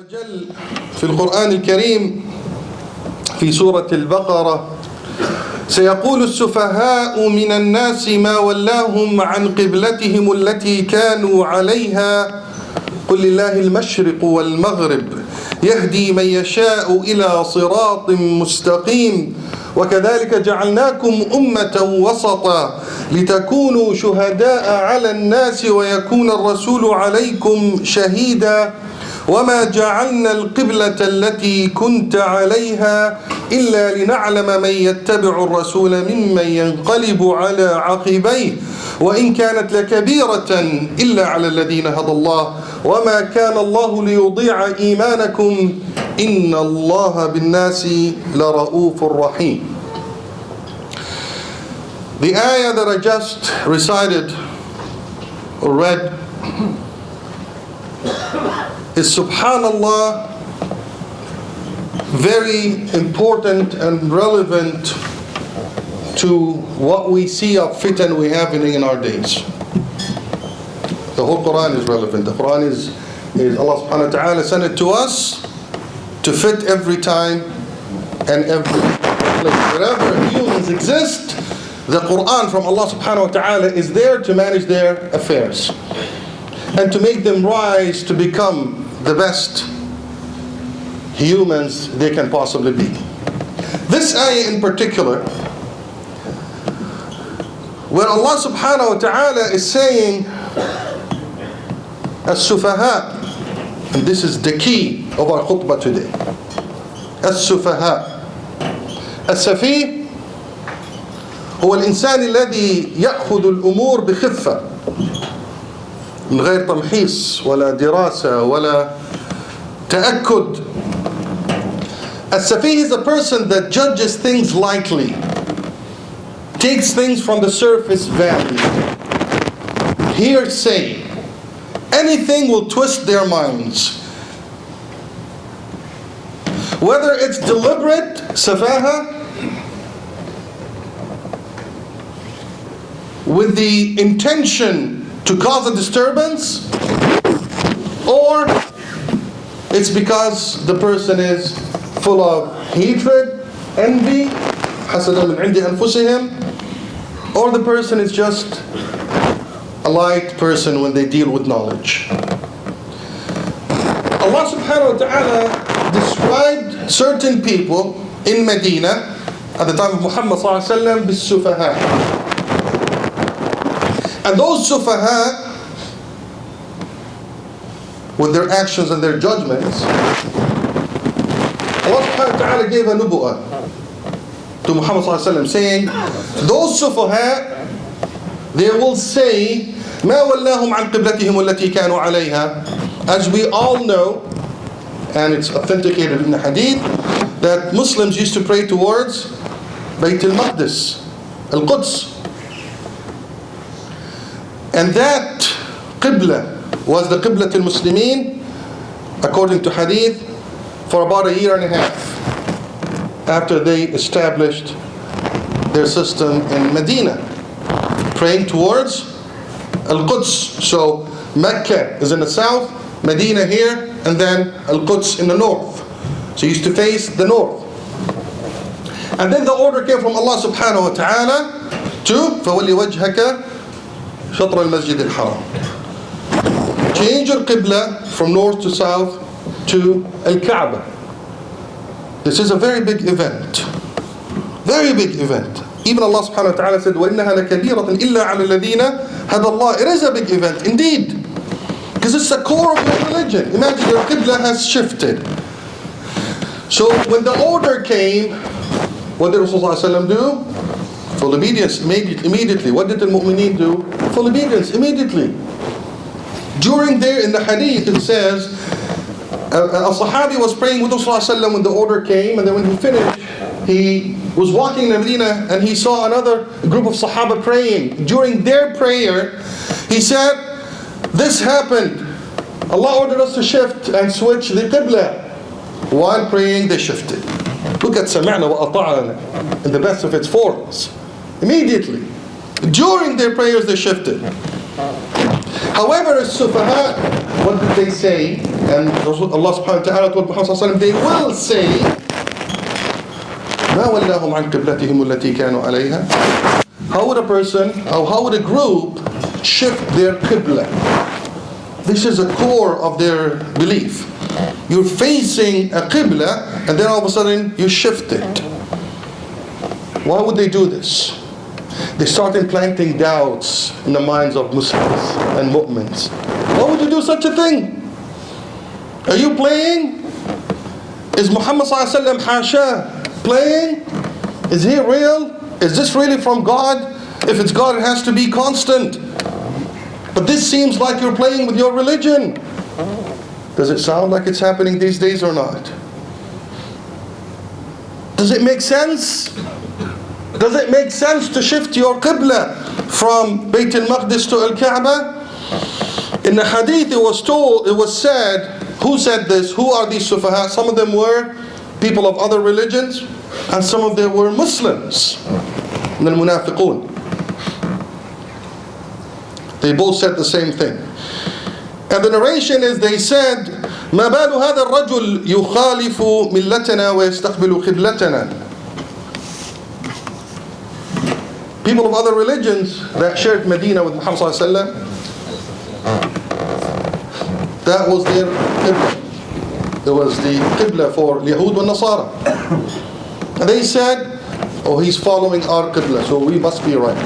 وجل في القرآن الكريم في سورة البقرة سيقول السفهاء من الناس ما ولاهم عن قبلتهم التي كانوا عليها قل لله المشرق والمغرب يهدي من يشاء إلى صراط مستقيم وكذلك جعلناكم أمة وسطا لتكونوا شهداء على الناس ويكون الرسول عليكم شهيدا وما جعلنا القبلة التي كنت عليها إلا لنعلم من يتبع الرسول ممن ينقلب على عقبيه وإن كانت لكبيرة إلا على الذين هدى الله وما كان الله ليضيع إيمانكم إن الله بالناس لرؤوف رحيم. The ayah that I just recited or read is, subhanallah, very important and relevant to what we see of fitan we have in our days. The whole Quran is relevant. The Quran is Allah subhanahu wa ta'ala sent it to us to fit every time and every place. Wherever humans exist, the Quran from Allah subhanahu wa ta'ala is there to manage their affairs and to make them rise to become the best humans they can possibly be. This ayah in particular, where Allah subhanahu wa ta'ala is saying as-sufaha, and this is the key of our khutbah today. as-sufaha. as-safih هو الإنسان الذي يأخذ الأمور بخفة من غير تمحيص ولا دراسة ولا تأكد. السفيه is a person that judges things lightly, takes things from the surface value, hearsay. Anything will twist their minds. Whether it's deliberate safaha, with the intention to cause a disturbance, or it's because the person is full of hatred, envy, حسدا من عند أنفسهم, or the person is just a light person when they deal with knowledge. Allah subhanahu wa ta'ala described certain people in Medina at the time of Muhammad sallallahu alaihi wasallam bis-sufaha. And those sufaha, with their actions and their judgments, Allah subhanahu wa ta'ala gave a nubu'ah to Muhammad sallallahu alaihi wasallam, saying, those sufaha, they will say, ما ولاهم عن قبلتهم التي كانوا عليها. As we all know, and it's authenticated in the hadith, that Muslims used to pray towards Bayt al-Maqdis, al-Quds. And that qibla was the qibla al-Muslimin, according to hadith, for about a year and a half after they established their system in Medina, praying towards Al-Quds. So Mecca is in the south, Medina here, and then Al-Quds in the north. So you used to face the north. And then the order came from Allah subhanahu wa ta'ala to فَوَلِّ وَجْهَكَ شطر المسجد الحرام. Change your qibla from north to south to Al-Kaaba. This is a very big event. Very big event. Even Allah subhanahu wa ta'ala said, وَإِنَّهَا لَكَبِيرَةً إِلَّا عَلَى الَّذِينَ هَدَى اللَّهِ. It is a big event, indeed. Because it's the core of your religion. Imagine your qibla has shifted. So when the order came, what did Rasulullah do? Full obedience immediately. What did the mu'mineen do? Full obedience immediately. During there in the hadith it says, a sahabi was praying with Rasulullah when the order came, and then when he finished, he was walking in Medina and he saw another group of sahaba praying. During their prayer, he said, this happened. Allah ordered us to shift and switch the qibla. While praying, they shifted. Look at sami'na wa ata'na in the best of its forms. Immediately. During their prayers, they shifted. However, as sufaha, what did they say? And Allah subhanahu wa ta'ala told Muhammad sallallahu alayhi wa sallam, they will say, مَا وَلَّاهُمْ عَنْ قِبْلَتِهِمُ الَّتِي كَانُوا عَلَيْهَا. How would a person, or how would a group shift their qibla? This is a core of their belief. You're facing a qibla and then all of a sudden you shift it. Why would they do this? They start implanting doubts in the minds of Muslims and mu'mins. Why would you do such a thing? Are you playing? Is Muhammad sallallahu alaihi wasallam hasha playing? Is he real? Is this really from God? If it's God, it has to be constant. But this seems like you're playing with your religion. Does it sound like it's happening these days or not? Does it make sense? Does it make sense to shift your qibla from Bayt al-Maqdis to al-Kaaba? In the hadith it was said, who said this? Who are these sufaha? Some of them were people of other religions, and some of them were Muslims. And the munafiqun. They both said the same thing. And the narration is, they said, مَا بَالُ هَذَا الرَّجُلْ يُخَالِفُ مِلَّتَنَا وَيَسْتَقْبِلُ قِبْلَتَنَا. People of other religions that shared Medina with Muhammad sallallahu alaihi wasallam, that was their qibla. It was the qibla for Yahud and Nasara. And they said, oh, he's following our qibla, so we must be right.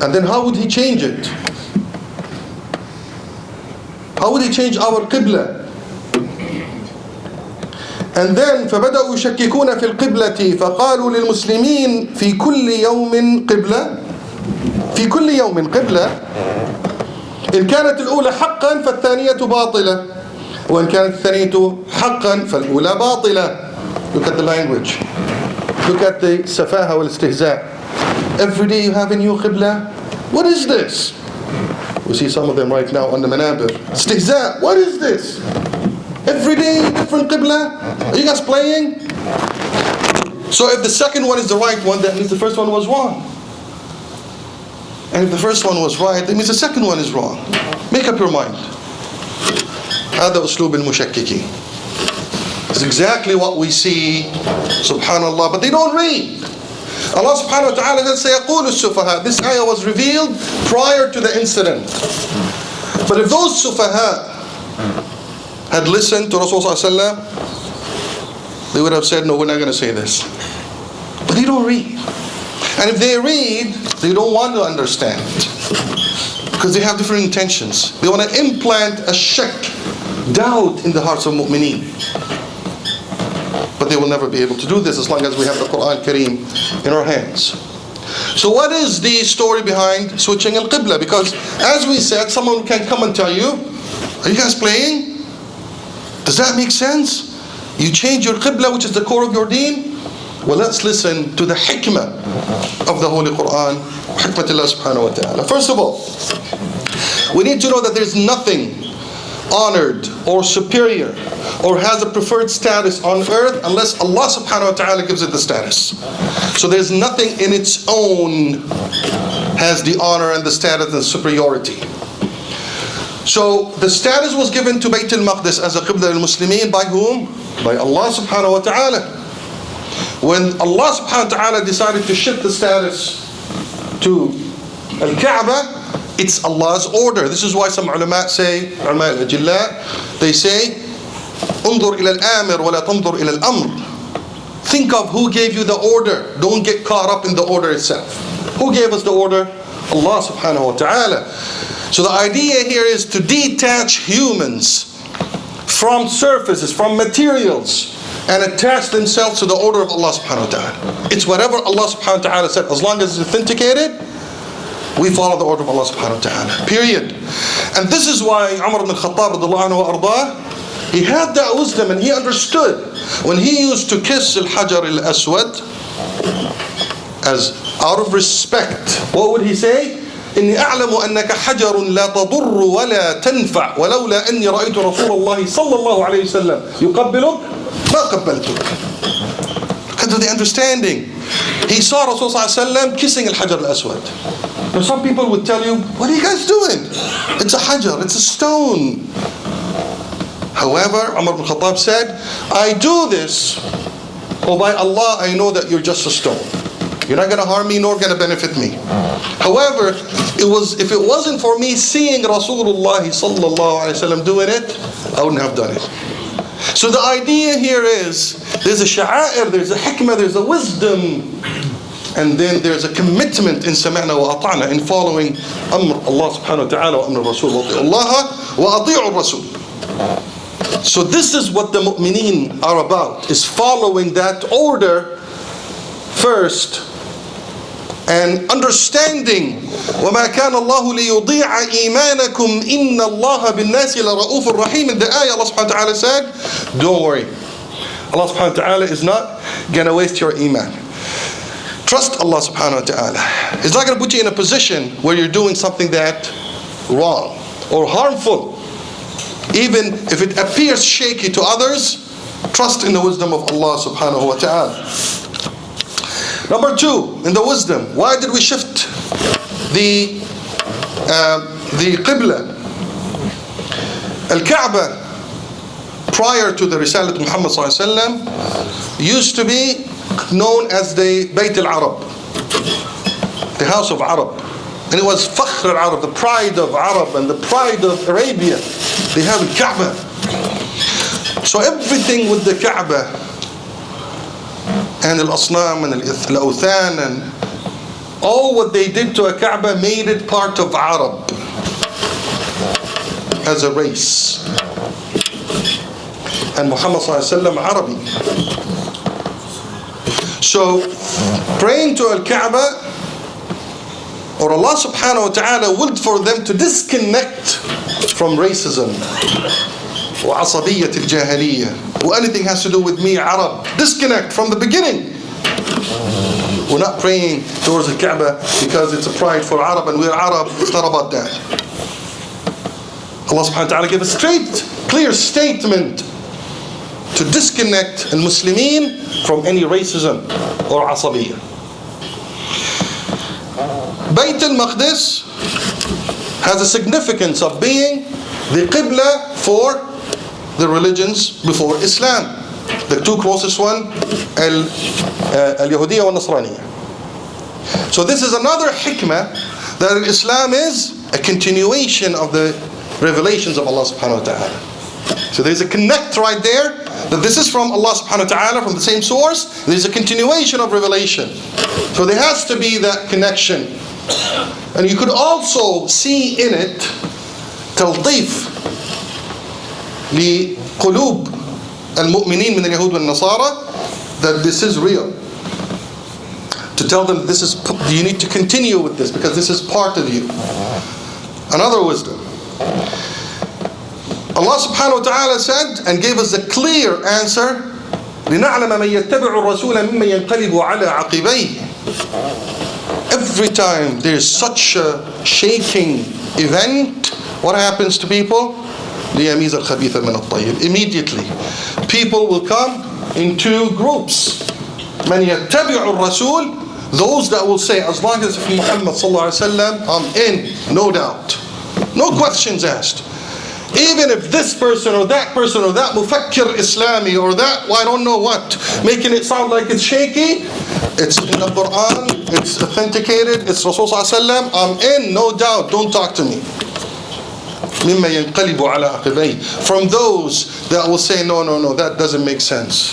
And then how would he change it? How would he change our qibla? And then فبدأوا يشككون في القبلة فقالوا للمسلمين في كل يوم قبلة في كل يوم قبلة إن كانت الأولى حقا فالثانية باطلة وإن كانت الثانية حقا فالأولى باطلة. Look at the language. Look at the safaha wal-istihza. Every day you have a new qibla. What is this? We see some of them right now on the manabir. Istihza. What is this? Every day different qibla. Are you guys playing? So if the second one is the right one, that means the first one was wrong. And if the first one was right, that means the second one is wrong. Make up your mind. هذا أسلوب المشككين. It's exactly what we see, subhanallah, but they don't read. Allah subhanahu wa ta'ala says, سَيَقُولُ السُّفَهَاء. This ayah was revealed prior to the incident. But if those sufaha had listened to Rasulullah sallallahu alaihi wasallam, they would have said, no, we're not going to say this. But they don't read. And if they read, they don't want to understand. Because they have different intentions. They want to implant a shak, doubt in the hearts of mu'mineen. But they will never be able to do this as long as we have the Quran Kareem in our hands. So what is the story behind switching al-Qibla? Because as we said, someone can come and tell you, are you guys playing? Does that make sense? You change your Qibla, which is the core of your deen? Well, let's listen to the hikmah of the Holy Quran, hikmatullah subhanahu wa ta'ala. First of all, we need to know that there's nothing honored or superior or has a preferred status on earth unless Allah subhanahu wa ta'ala gives it the status. So there's nothing in its own has the honor and the status and superiority. So the status was given to Bayt al-Maqdis as a Qibla al-Muslimin by whom? By Allah subhanahu wa ta'ala. When Allah subhanahu wa ta'ala decided to shift the status to al-Kaaba, it's Allah's order. This is why some ulama say, ulama al-ajilla, they say, انظر إلى الآمر ولا تنظر إلى الأمر. Think of who gave you the order. Don't get caught up in the order itself. Who gave us the order? Allah subhanahu wa ta'ala. So the idea here is to detach humans from surfaces, from materials, and attach themselves to the order of Allah subhanahu wa ta'ala. It's whatever Allah subhanahu wa ta'ala said. As long as it's authenticated, we follow the order of Allah subhanahu wa ta'ala. Period. And this is why Umar ibn al-Khattab radiyallahu anhu wa ardah, he had that wisdom and he understood when he used to kiss al-Hajar al-Aswad as out of respect. What would he say? إني أعلم أنك حجر لا تضر ولا تنفع ولولا أني رأيت رسول الله صلى الله عليه وسلم يقبلك ما قبلتك. Because of the understanding. He saw Rasulullah صلى الله عليه وسلم kissing al-Hajar al-Aswad. Now some people would tell you, what are you guys doing? It's a hajar, it's a stone. However, Umar ibn Khattab said, I do this, oh by Allah, I know that you're just a stone. You're not going to harm me nor going to benefit me. However, if it wasn't for me seeing Rasulullah sallallahu alaihi wasallam doing it, I wouldn't have done it. So the idea here is, there's a sha'air, there's a hikmah, there's a wisdom, and then there's a commitment in sami'na wa ata'na, in following amr Allah subhanahu wa ta'ala wa amr Rasul wa ati'u Allah wa ati'u Rasul. So this is what the mu'mineen are about, is following that order first, and understanding وَمَا كَانَ اللَّهُ لِيُضِيعَ إِيمَانَكُمْ إِنَّ اللَّهَ بِالنَّاسِ لَرَؤُوفٌ رَحِيمٌ. In the ayah, Allah subhanahu wa ta'ala said, don't worry, Allah subhanahu wa ta'ala is not going to waste your iman. Trust Allah subhanahu wa ta'ala. It's not going to put you in a position where you're doing something that wrong or harmful. Even if it appears shaky to others, trust in the wisdom of Allah subhanahu wa ta'ala. Number two, in the wisdom, why did we shift the Qibla? Al-Kaaba, prior to the Risalat Muhammad sallallahu alaihi wasallam, used to be known as the Bayt al-Arab, the house of Arab. And it was Fakhr al-Arab, the pride of Arab and the pride of Arabia. They have the Kaaba. So everything with the Kaaba and al-Asnam and al-Awthan and all what they did to a Kaaba made it part of Arab as a race. And Muhammad sallallahu alaihi wasallam Arabi. So praying to al-Kaaba, or Allah subhanahu wa ta'ala willed for them to disconnect from racism وعصبية الجاهلية, or anything has to do with me, Arab. Disconnect from the beginning. We're not praying towards the Kaaba because it's a pride for Arab and we're Arab. It's not about that. Allah subhanahu wa ta'ala gave a straight, clear statement to disconnect al-Muslimin from any racism or asabiyya. Bayt al-Maqdis has a significance of being the Qibla for the religions before Islam. The two closest one, Al-Yahudiyya wa Nasraniyya. So this is another hikmah, that Islam is a continuation of the revelations of Allah subhanahu wa ta'ala. So there's a connect right there, that this is from Allah subhanahu wa ta'ala, from the same source. There's a continuation of revelation. So there has to be that connection. And you could also see in it تلطيف لقلوب المؤمنين من اليهود والنصارى, that this is real. To tell them this is, you need to continue with this because this is part of you. Another wisdom. Allah subhanahu wa ta'ala said and gave us a clear answer, لنعلم من يتبع الرسول ممن ينقلب على عقبيه. Every time there's such a shaking event, what happens to people? ليميز الخبيث من الطيب. Immediately, people will come in two groups. من يتبع الرسول, those that will say, as long as it's Muhammad sallallahu alaihi wasallam, I'm in, no doubt, no questions asked. Even if this person or that mufakkir Islami or that, well, I don't know what, making it sound like it's shaky, it's in the Quran, it's authenticated, it's Rasul sallallahu alaihi wasallam, I'm in, no doubt, don't talk to me. مِمَّا يَنْقَلِبُ عَلَىٰ عَقِبَيْهِ. From those that will say, no, that doesn't make sense.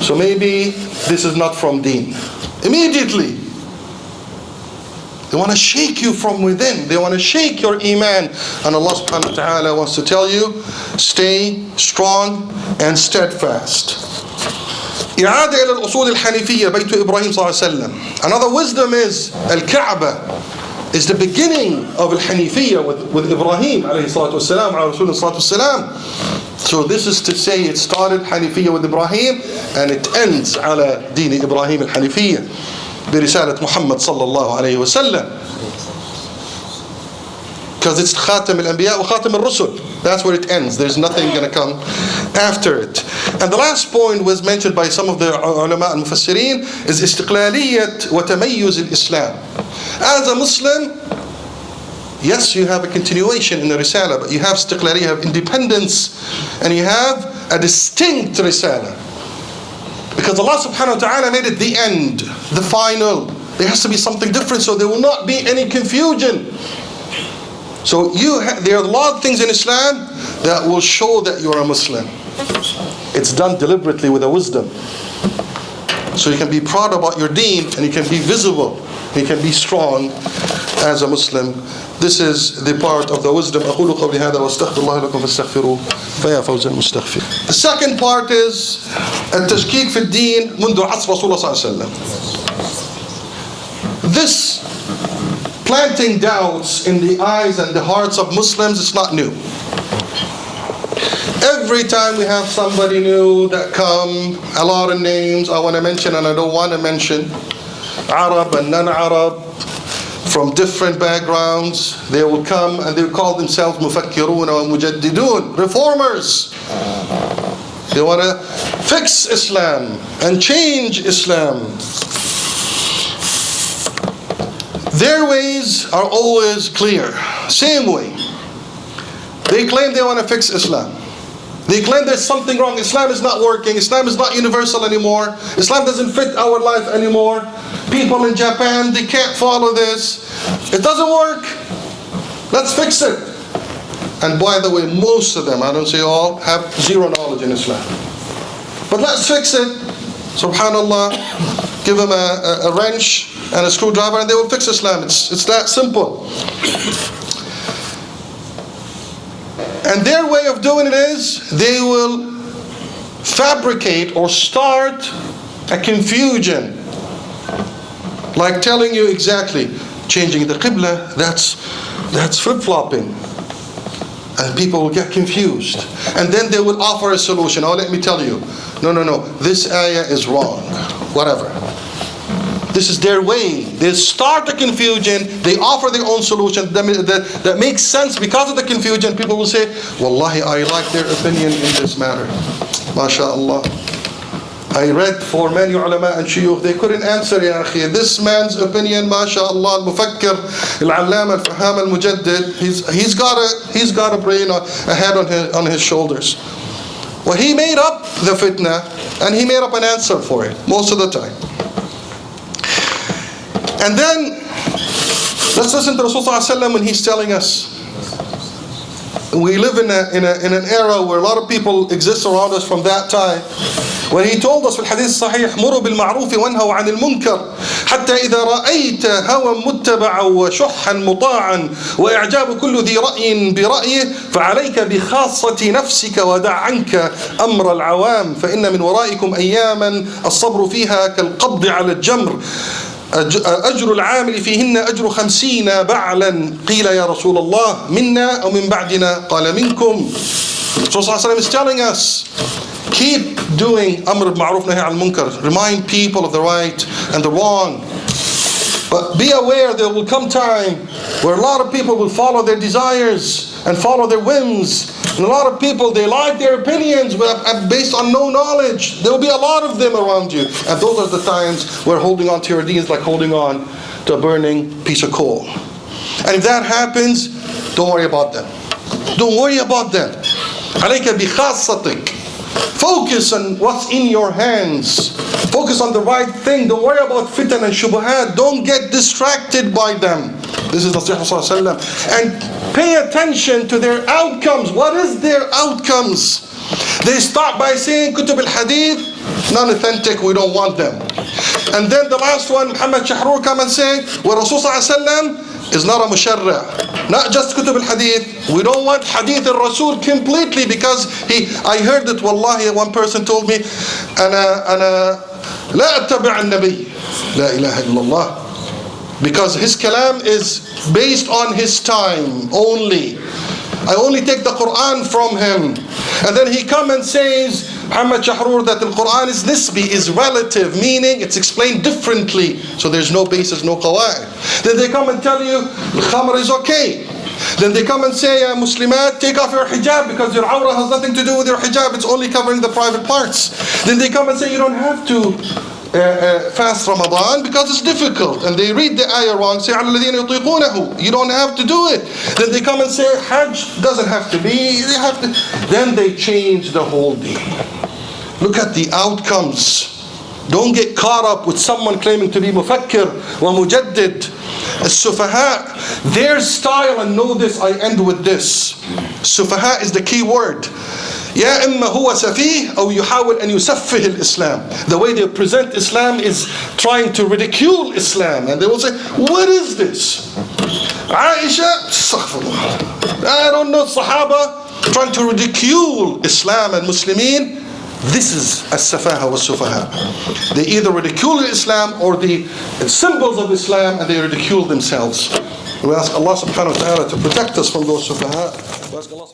So maybe this is not from deen. Immediately, they want to shake you from within. They want to shake your iman. And Allah subhanahu wa ta'ala wants to tell you, stay strong and steadfast. إعادة إلى الأصول الحنيفية بيت إبراهيم صلى الله عليه وسلم. Another wisdom is Al-Kaaba is the beginning of Al-Hanifiyya with Ibrahim alayhi salatu wasalam, ala Rasulullah salatu wasalam. So this is to say it started Hanifiyya with Ibrahim and it ends ala deen Ibrahim al-Hanifiyya برسالة Muhammad sallallahu alayhi wasallam. Because it's Khatam al-Anbiya wa Khatam al-Rusul. That's where it ends. There's nothing going to come after it. And the last point was mentioned by some of the ulama al-mufassirin is istiqlaliyat wa tamayyuz al-Islam. As a Muslim, yes, you have a continuation in the Risala, but you have istiqlal, you have independence, and you have a distinct Risala. Because Allah subhanahu wa ta'ala made it the end, the final. There has to be something different, so there will not be any confusion. So there are a lot of things in Islam that will show that you are a Muslim. It's done deliberately with a wisdom. So you can be proud about your deen, and you can be visible, you can be strong as a Muslim. This is the part of the wisdom. أقول قولي هذا وأستغفر الله لكم فاستغفروه فيا فوز المستغفر. The second part is التشكيك في الدين منذ عصر رسول الله صلى الله عليه وسلم. This planting doubts in the eyes and the hearts of Muslims is not new. Every time we have somebody new that come, a lot of names I want to mention and I don't want to mention, Arab and non-Arab, from different backgrounds, they will come and they will call themselves mufakkirun wa mujaddidun, reformers. They want to fix Islam and change Islam. Their ways are always clear. Same way. They claim they want to fix Islam. They claim there's something wrong. Islam is not working. Islam is not universal anymore. Islam doesn't fit our life anymore. People in Japan, they can't follow this. It doesn't work. Let's fix it. And by the way, most of them, I don't say all, have zero knowledge in Islam. But let's fix it. Subhanallah. Give them a wrench and a screwdriver and they will fix Islam. It's that simple. And their way of doing it is they will fabricate or start a confusion. Like telling you exactly, changing the Qibla, that's flip-flopping. And people will get confused. And then they will offer a solution. Oh, let me tell you. No, this ayah is wrong. Whatever. This is their way. They start the confusion. They offer their own solution that makes sense. Because of the confusion, people will say, Wallahi, I like their opinion in this matter. MashaAllah. I read for many ulama and shuyukh, they couldn't answer, ya akhi. This man's opinion, MashaAllah, al-mufakkir, al-allam, al-faham, al-mujaddid, he's got a brain, a head on his shoulders. Well, he made up the fitna and he made up an answer for it most of the time. And then let's listen to Rasulullah when he's telling us. We live in an era where a lot of people exist around us from that time. When he told us في الحديث الصحيح مروا بالمعروف وانهوا عن المنكر حتى إذا رأيت هوى متبعا وشحا مطاعا وإعجاب كل ذي رأي برأيه فعليك بخاصة نفسك ودع عنك أمر العوام فإن من ورائكم أياما الصبر فيها كالقبض على الجمر أجر العامل فيهن أجر 50 بعلا قيل يا رسول الله منا أو من بعدنا قال منكم. Rasulullah is telling us, keep doing Amr al-Ma'ruf Nahi al-Munkar. Remind people of the right and the wrong. But be aware there will come time where a lot of people will follow their desires and follow their whims. And a lot of people, they like their opinions based on no knowledge. There will be a lot of them around you. And those are the times where holding on to your deen is like holding on to a burning piece of coal. And if that happens, don't worry about them. Don't worry about that. عليك بخاصتك. Focus on what's in your hands. Focus on the right thing. Don't worry about fitan and shubuhat. Don't get distracted by them. This is Nasihat Sallallahu Alaihi Wasallam. And pay attention to their outcomes. What is their outcomes? They start by saying Kutub al-Hadith, non-authentic, we don't want them. And then the last one, Muhammad Shahrur, come and say, well, Rasul Sallallahu Alaihi Wasallam is not a musharra'. Not just Kutub al-Hadith. We don't want Hadith al-Rasul completely because I heard it, wallahi, one person told me, أنا لا أتبع النبي لا إله إلا الله. Because his kalam is based on his time only. I only take the Quran from him. And then he come and says, Muhammad Shahrur, that the Quran is nisbi, is relative, meaning it's explained differently. So there's no basis, no qawaid. Then they come and tell you, al-khamr is okay. Then they come and say, Muslimat, take off your hijab because your awrah has nothing to do with your hijab. It's only covering the private parts. Then they come and say, you don't have to fast Ramadan because it's difficult, and they read the ayah wrong, say عَلَى الَّذِينَ يُطِيقُونَهُ, you don't have to do it. Then they come and say Hajj doesn't have to be, they have to. Then they change the whole deen. Look at the outcomes. Don't get caught up with someone claiming to be mufakkir wa mujaddid. As-sufaha, their style, and know this, I end with this. Sufaha is the key word. يا إما هو سفيه أو يحاول أن يسفه الإسلام. The way they present Islam is trying to ridicule Islam, and they will say, what is this? Aisha, astaghfirullah, I don't know, Sahaba, trying to ridicule Islam and Muslimin. This is as-safaha was-sufaha. They either ridicule Islam or the symbols of Islam, and they ridicule themselves. We ask Allah subhanahu wa ta'ala to protect us from those sufaha. We ask Allah